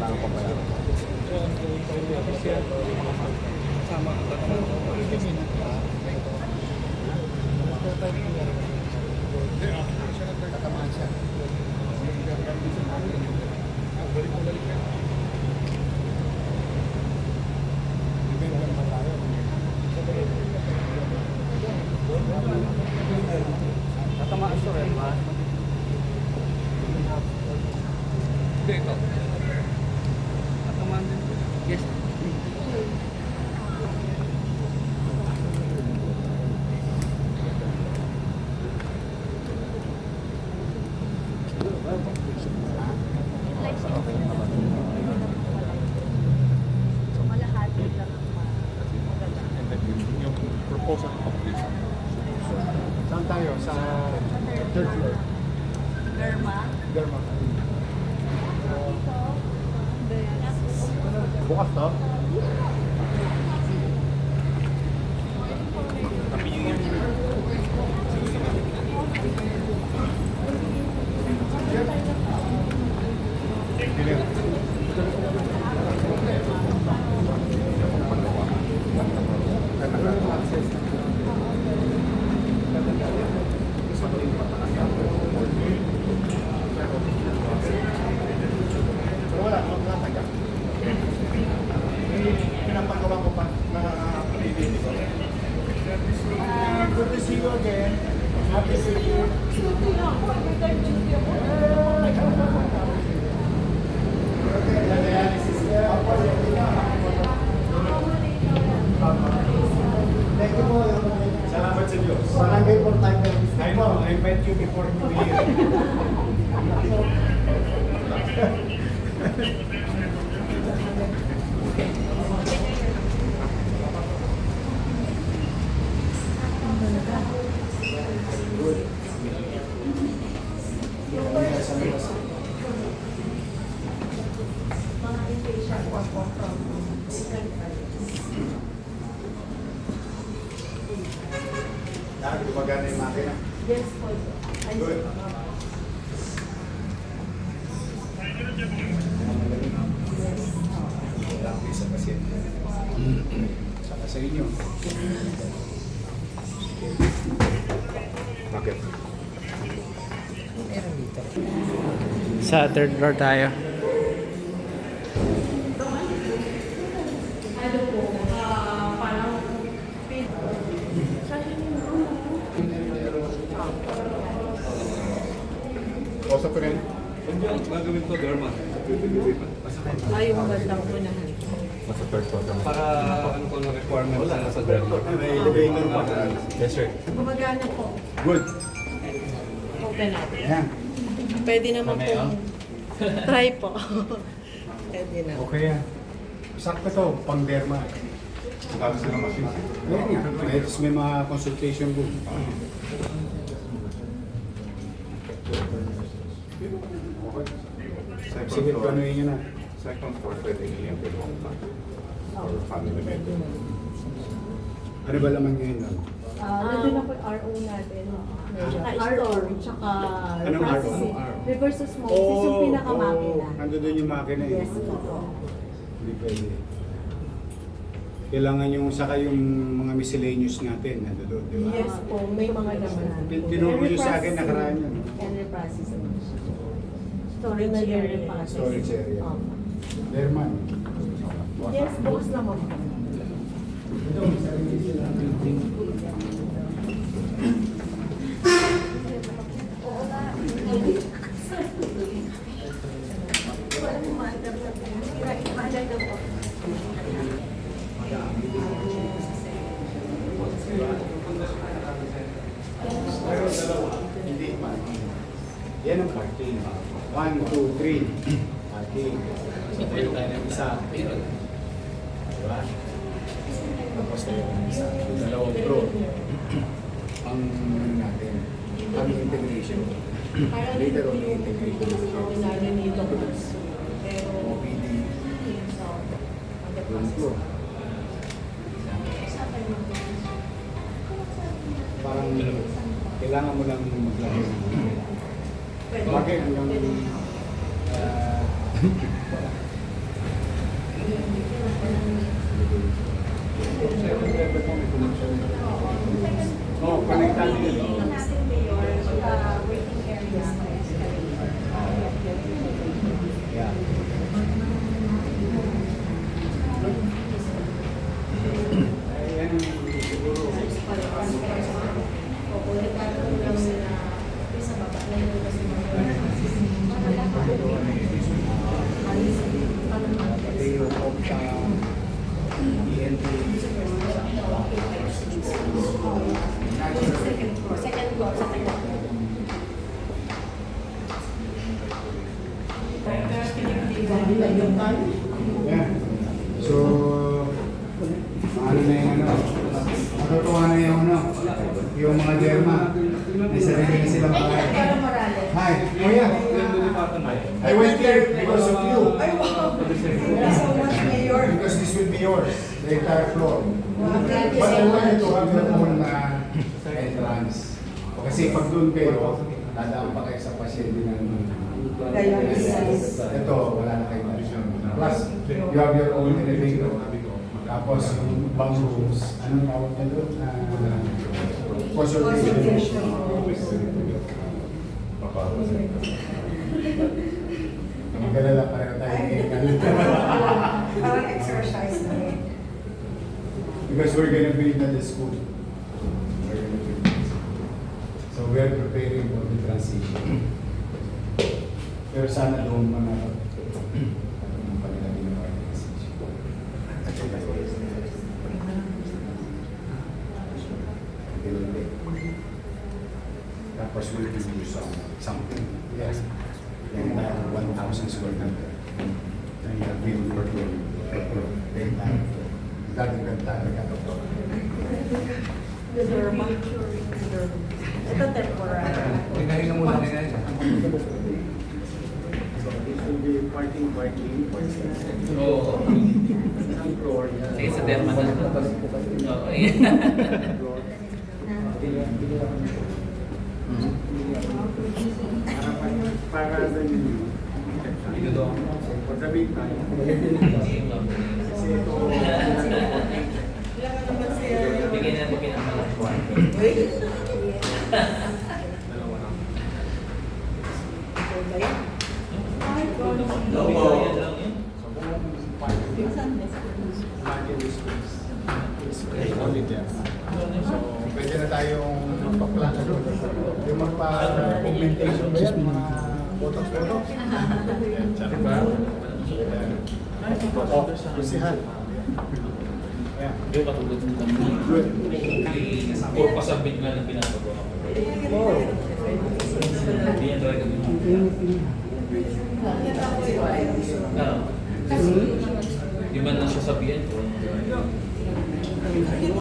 kailangan pa pala. Sama ang tatamaan siya. Tatamaan siya rin, ma. Hindi, ito. Tatamaan din. Yes. Yung proposal completion. Saan tayo? Sa third floor. Derma. Derma. Bukas to? Wala, magkataga. Pinapagawa ko pa na pag-ibig ko. Good to see you again. Happy to see you. Thank you po. Salamat sa Diyos. Barangay for time. I know, I met you before New Year. Dahil gumagana yung makina. Yes, po. Good. Laki sa pasyente. Saka sa inyo. Bakit? Sa third floor tayo. Ano po, parang Kausap ko rin. Hindi ang gagawin ko, Derma. ay yung bandang unahan. Nasa third floor kami. Para ano ko ng requirements na sa Derma. May elevator pa. Yes, sir. Gumagana po. Good. Open natin. Ayan. Pwede naman po. Try po. Pwede na. Okay yan. Sakto to, pang derma. Tapos na machine. Ayan nga. May mga consultation book. Sige, panuhin nyo na. Second floor, pwede yung home plan or family member. Ano ba laman ngayon lang? Nandun na po yung RO natin. RO, tsaka Anong processing. RO? Reverse osmosis, yung pinakamakina. Ando doon yung makina eh. Yes po. Hindi pwede. Kailangan yung saka yung mga miscellaneous natin. Ando doon, di ba? Yes po, may mga naman. Tinuro nyo sa akin nakaraan yun. And reprocessing. Storage area. Storage area. Opo. Derman. Yes, bukas naman po. Hindi, parking. Yan ang parking. 1, 2, 3. Parking. Sabay tayo ng isa. Diba? Tapos tayo ng isa. Yung dalawang road. Ang ano natin, aming integration. Later on, integrate ko Pero, OPD. Yung floor. Parang kailangan mo lang maglagay ng bagay hanggang Yeah. So, ano na yung ano, matutuwa na yung ano, yung mga derma. May sarili na silang bahay. Hi, oh yeah. I went there because of you. Ay, wow. Thank you so much, Mayor. Because this will be yours, the entire floor. But I wanted to have your own entrance. Kasi pag doon kayo, dadaan pa kayo sa pasyente ng Dialysis. ito, wala na kayo tradisyon. Plus, you have your own elevator. Tapos yung bang rooms, anong tawag na doon? Consultation. Magkalala pareho tayo. Parang exercise na rin. Because we're gonna build na the school. We're gonna build this. So we're preparing for the transition. Pero sana doon manalo. Ang kanilang ginawa yung transition. Tapos we'll give you something. Yes. Yung 1,000 square meter. Na yung build for the entire floor. Dagdagan tayo ka. The derma. Ito temporary. Tingnan muna nila yan. This will be parking. Oo. Isang floor. Sige, sa derma na. Oo. Para sa inyo. For the big time. Kasi ito. Bigyan na bigyan ang mga kwan. So, pwede na tayong magpa-plan na doon. Yung magpa-augmentation ba yan? Mga photos. Diba? Kusihan. Ayan. Yung katulad ng kami. Good. Or pasabit nga ng pinapagawa ko. Hindi yan talaga gawin. Oo. Di man lang siya sabihan ko.